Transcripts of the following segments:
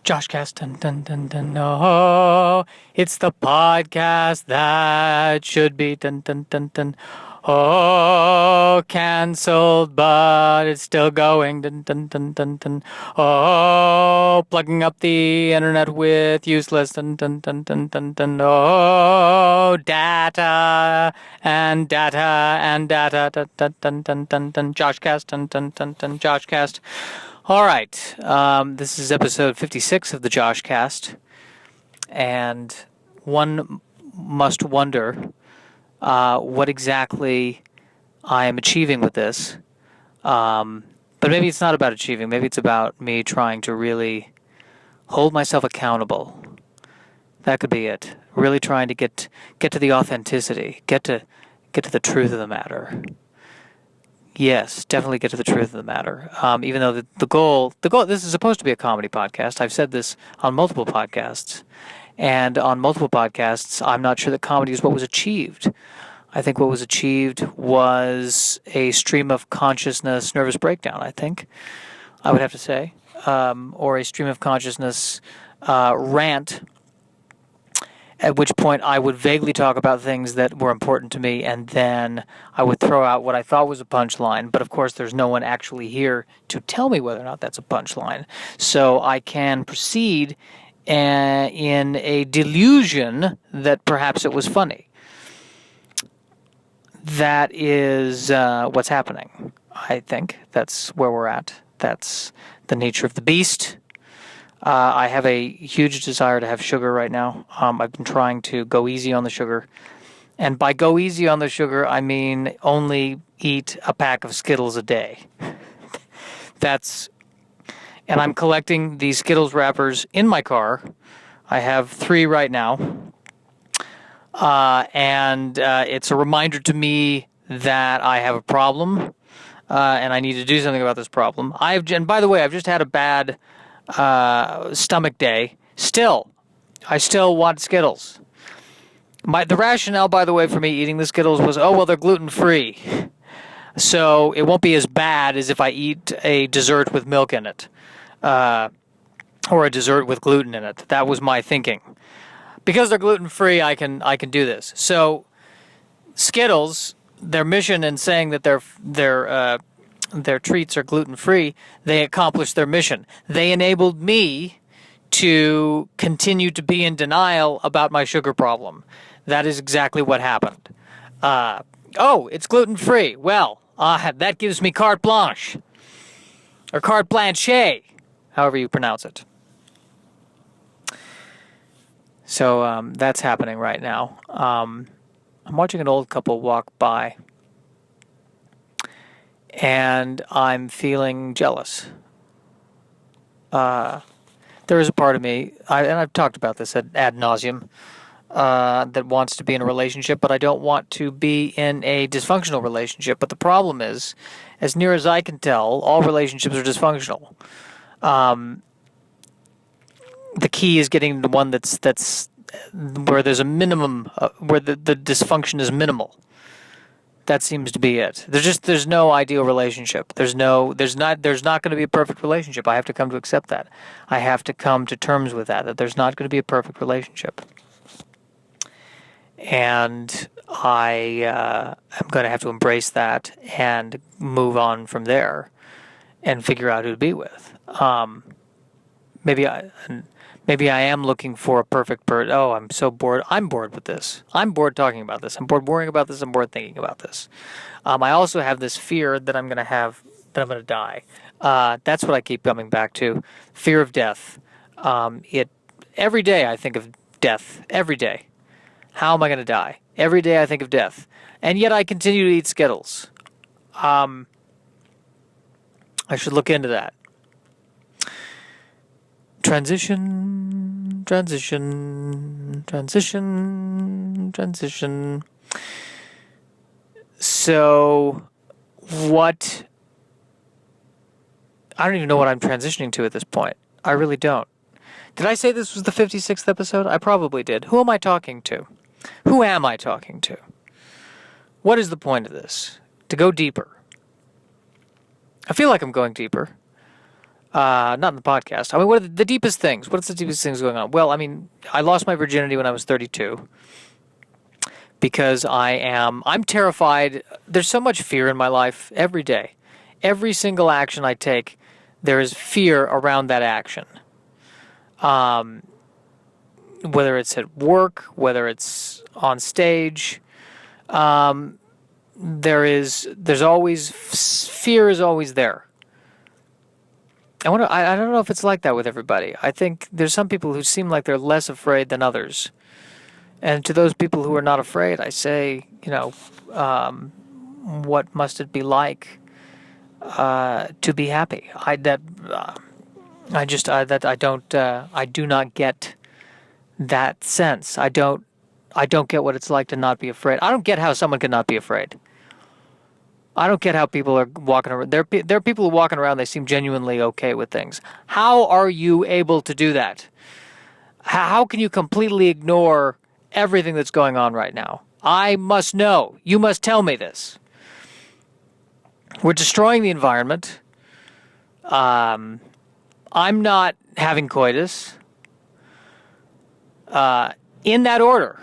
JoshCast, dun dun dun dun. Oh, it's the podcast that should be dun dun dun dun. Oh, cancelled, but it's still going. Dun dun dun dun dun. Oh, plugging up the internet with useless. Dun dun dun dun dun dun. Oh, data and data and data. Dun dun dun dun dun dun. JoshCast, dun dun dun dun. JoshCast. All right, this is episode 56 of the JoshCast, and one must wonder what exactly I am achieving with this. But maybe it's not about achieving. Maybe it's about me trying to really hold myself accountable. That could be it. Really trying to get to the authenticity, get to the truth of the matter. Yes, definitely get to the truth of the matter. Even though the goal, this is supposed to be a comedy podcast. I've said this on multiple podcasts. And on multiple podcasts, I'm not sure that comedy is what was achieved. I think what was achieved was a stream of consciousness nervous breakdown, I think, I would have to say. Or a stream of consciousness rant, at which point I would vaguely talk about things that were important to me, and then I would throw out what I thought was a punchline. But of course, there's no one actually here to tell me whether or not that's a punchline. So I can proceed in a delusion that perhaps it was funny. That is what's happening, I think. That's where we're at. That's the nature of the beast. I have a huge desire to have sugar right now. I've been trying to go easy on the sugar. And by go easy on the sugar, I mean only eat a pack of Skittles a day. And I'm collecting these Skittles wrappers in my car. I have 3 right now. And it's a reminder to me that I have a problem. And I need to do something about this problem. And by the way, I've just had a bad stomach day. I still want Skittles. The rationale, by the way, for me eating the Skittles was, they're gluten-free. So it won't be as bad as if I eat a dessert with milk in it. Or a dessert with gluten in it. That was my thinking. Because they're gluten-free, I can do this. So Skittles, their mission in saying that their treats are gluten-free, they accomplished their mission. They enabled me to continue to be in denial about my sugar problem. That is exactly what happened. It's gluten-free. Well, that gives me carte blanche. Or carte blanche, however you pronounce it. So that's happening right now. I'm watching an old couple walk by. And I'm feeling jealous. There is a part of me, and I've talked about this ad nauseum, that wants to be in a relationship, but I don't want to be in a dysfunctional relationship. But the problem is, as near as I can tell, all relationships are dysfunctional. The key is getting the one that's where there's a minimum, where the dysfunction is minimal. That seems to be it. There's no ideal relationship. There's not going to be a perfect relationship. I have to come to accept that. I have to come to terms with that there's not going to be a perfect relationship. And I am going to have to embrace that and move on from there and figure out who to be with. Maybe I am looking for a perfect person. Oh, I'm so bored. I'm bored with this. I'm bored talking about this. I'm bored worrying about this. I'm bored thinking about this. I also have this fear that I'm going to die. That's what I keep coming back to. Fear of death. Every day I think of death. Every day. How am I going to die? Every day I think of death. And yet I continue to eat Skittles. I should look into that. Transition. So, what? I don't even know what I'm transitioning to at this point. I really don't. Did I say this was the 56th episode? I probably did. Who am I talking to? Who am I talking to? What is the point of this? To go deeper. I feel like I'm going deeper. Not in the podcast. I mean, what are the deepest things? What's the deepest things going on? Well, I mean, I lost my virginity when I was 32 because I'm terrified. There's so much fear in my life every day. Every single action I take, there is fear around that action. Whether it's at work, whether it's on stage, there's always fear is always there. I don't know if it's like that with everybody. I think there's some people who seem like they're less afraid than others. And to those people who are not afraid, I say, what must it be like to be happy? I do not get that sense. I don't get what it's like to not be afraid. I don't get how someone can not be afraid. I don't get how people are walking around. There are people who are walking around, they seem genuinely okay with things. How are you able to do that? How can you completely ignore everything that's going on right now? I must know. You must tell me this. We're destroying the environment. I'm not having coitus. In that order.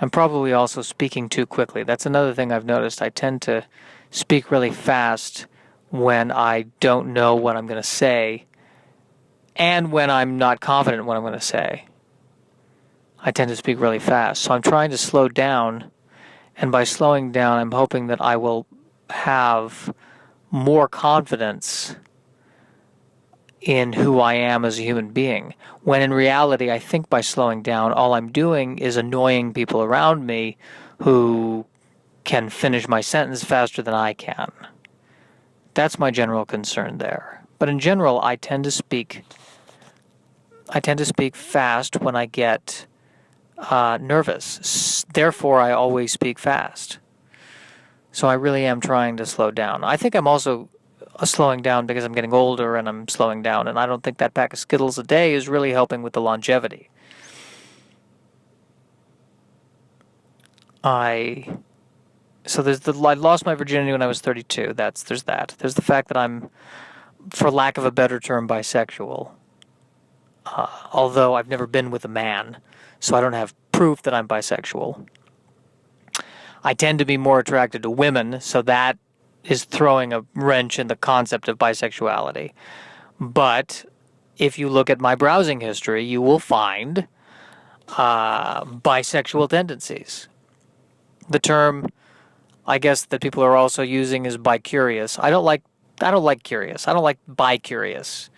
I'm probably also speaking too quickly. That's another thing I've noticed. I tend to speak really fast when I don't know what I'm going to say and when I'm not confident in what I'm going to say. I tend to speak really fast. So I'm trying to slow down, and by slowing down, I'm hoping that I will have more confidence in who I am as a human being, when in reality, I think by slowing down, all I'm doing is annoying people around me who can finish my sentence faster than I can. That's my general concern there. But in general, I tend to speak fast when I get nervous. Therefore, I always speak fast. So I really am trying to slow down. I think I'm also slowing down because I'm getting older and I'm slowing down, and I don't think that pack of Skittles a day is really helping with the longevity. I lost my virginity when I was 32. There's that. There's the fact that I'm, for lack of a better term, bisexual. Although I've never been with a man, so I don't have proof that I'm bisexual. I tend to be more attracted to women, so that is throwing a wrench in the concept of bisexuality. But if you look at my browsing history, you will find bisexual tendencies. The term, I guess, that people are also using is bi-curious. I don't like curious. I don't like bi-curious.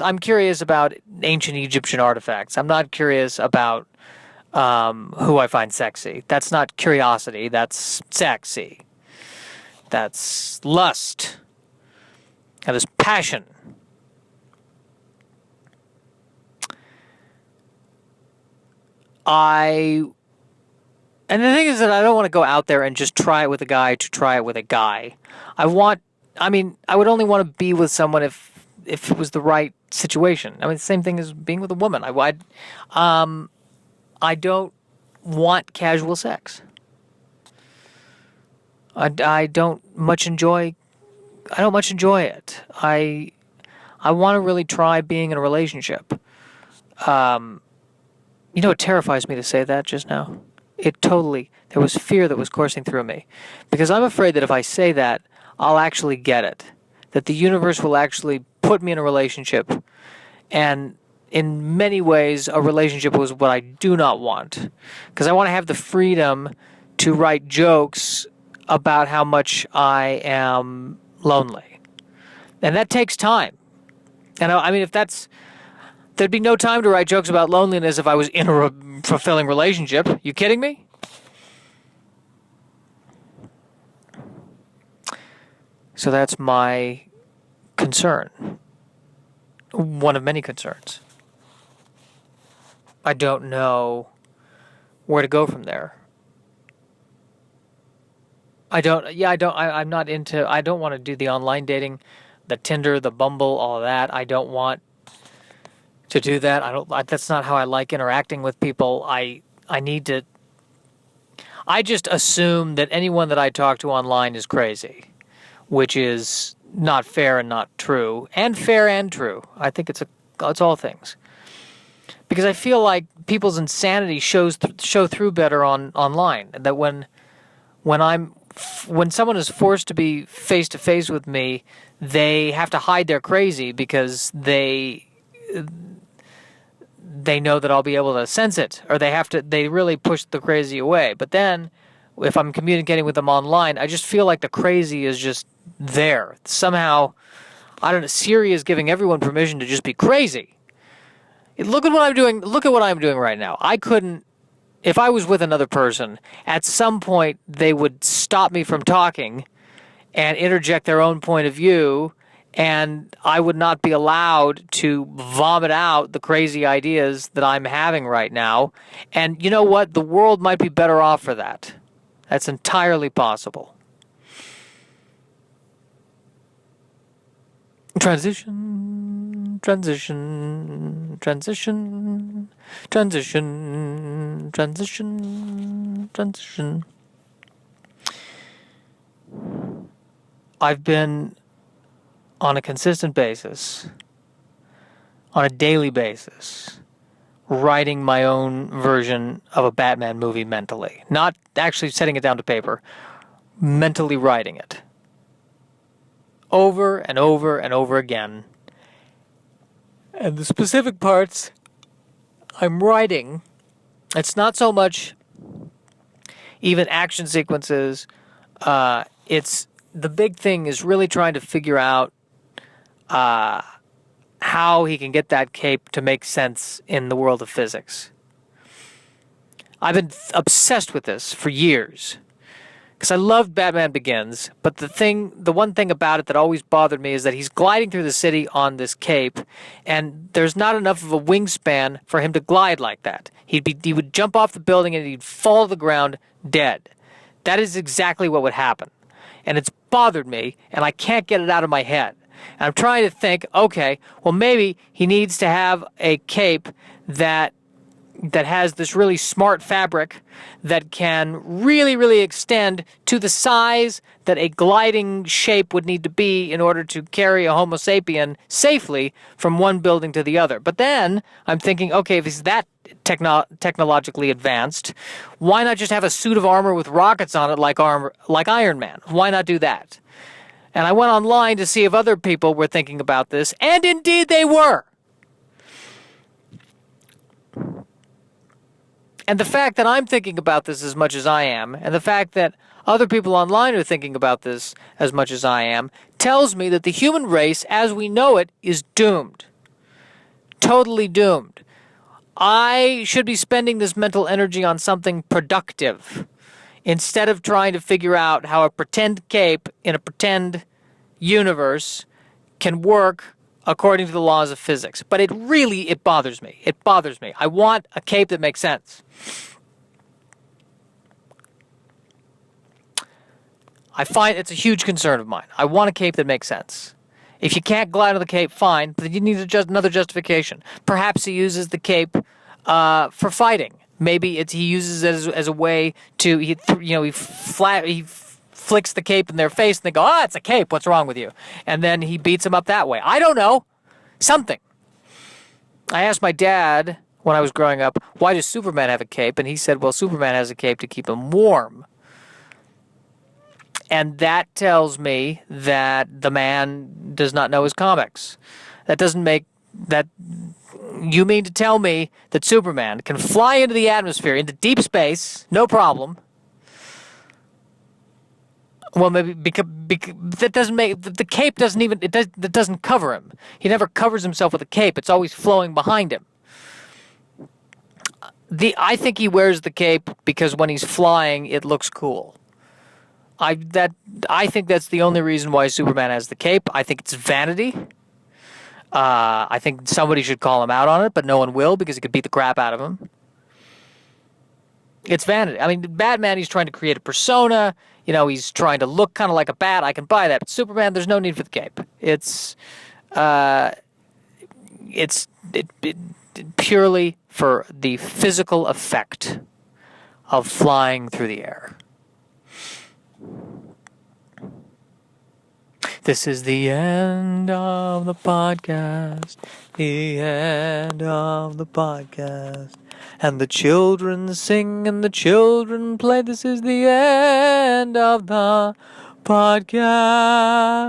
I'm curious about ancient Egyptian artifacts. I'm not curious about who I find sexy. That's not curiosity. That's sexy. That's lust. That is passion. And the thing is that I don't want to go out there and just try it with a guy to try it with a guy. I would only want to be with someone if it was the right situation. I mean, the same thing as being with a woman. I don't want casual sex. I don't much enjoy it. I want to really try being in a relationship. It terrifies me to say that just now. There was fear that was coursing through me. Because I'm afraid that if I say that, I'll actually get it. That the universe will actually put me in a relationship. And in many ways, a relationship was what I do not want. Because I want to have the freedom to write jokes about how much I am lonely. And that takes time. And there'd be no time to write jokes about loneliness if I was in a fulfilling relationship. You kidding me? So that's my concern. One of many concerns. I don't know where to go from there. I don't want to do the online dating, the Tinder, the Bumble, all of that. I don't want to do that. That's not how I like interacting with people. I just assume that anyone that I talk to online is crazy. which is not fair and not true, and fair and true. I think it's all things. Because I feel like people's insanity show through better online. That when someone is forced to be face to face with me, they have to hide their crazy because they know that I'll be able to sense it, or they really push the crazy away. But then, if I'm communicating with them online, I just feel like the crazy is just there. Somehow, I don't know, Siri is giving everyone permission to just be crazy. Look at what I'm doing. Look at what I'm doing right now. I couldn't, if I was with another person, at some point they would stop me from talking and interject their own point of view, and I would not be allowed to vomit out the crazy ideas that I'm having right now. And you know what? The world might be better off for that. That's entirely possible. Transition, transition, transition, transition, transition, transition. I've been on a consistent basis, on a daily basis, writing my own version of a Batman movie mentally. Not actually setting it down to paper, mentally writing it. Over and over and over again. And the specific parts I'm writing, it's not so much even action sequences. It's the big thing is really trying to figure out how he can get that cape to make sense in the world of physics. I've been obsessed with this for years because I loved Batman Begins, but the one thing about it that always bothered me is that he's gliding through the city on this cape, and there's not enough of a wingspan for him to glide like that. He would jump off the building and he'd fall to the ground dead. That is exactly what would happen. And it's bothered me, and I can't get it out of my head. And I'm trying to think, okay, well, maybe he needs to have a cape that has this really smart fabric that can really, really extend to the size that a gliding shape would need to be in order to carry a Homo sapien safely from one building to the other. But then I'm thinking, okay, if he's that technologically advanced, why not just have a suit of armor with rockets on it like Iron Man? Why not do that? And I went online to see if other people were thinking about this, and indeed they were. And the fact that I'm thinking about this as much as I am, and the fact that other people online are thinking about this as much as I am, tells me that the human race, as we know it, is doomed. Totally doomed. I should be spending this mental energy on something productive, instead of trying to figure out how a pretend cape in a pretend universe can work according to the laws of physics. But it bothers me. It bothers me. I want a cape that makes sense. I find it's a huge concern of mine. I want a cape that makes sense. If you can't glide on the cape, fine, but you need another justification. Perhaps he uses the cape for fighting. Maybe he uses it as a way to he flicks the cape in their face and they go, it's a cape, what's wrong with you? And then he beats him up that way. I don't know. Something. I asked my dad when I was growing up, why does Superman have a cape? And he said, well, Superman has a cape to keep him warm. And that tells me that the man does not know his comics. That doesn't make that. You mean to tell me that Superman can fly into the atmosphere, into deep space, no problem? Well, maybe because that doesn't make the cape doesn't even that doesn't cover him. He never covers himself with a cape. It's always flowing behind him. I think he wears the cape because when he's flying, it looks cool. I think that's the only reason why Superman has the cape. I think it's vanity. I think somebody should call him out on it, but no one will because it could beat the crap out of him. It's vanity. I mean, Batman, he's trying to create a persona. He's trying to look kind of like a bat. I can buy that. But Superman, there's no need for the cape. It's purely for the physical effect of flying through the air. This is the end of the podcast. The end of the podcast. And the children sing and the children play. This is the end of the podcast.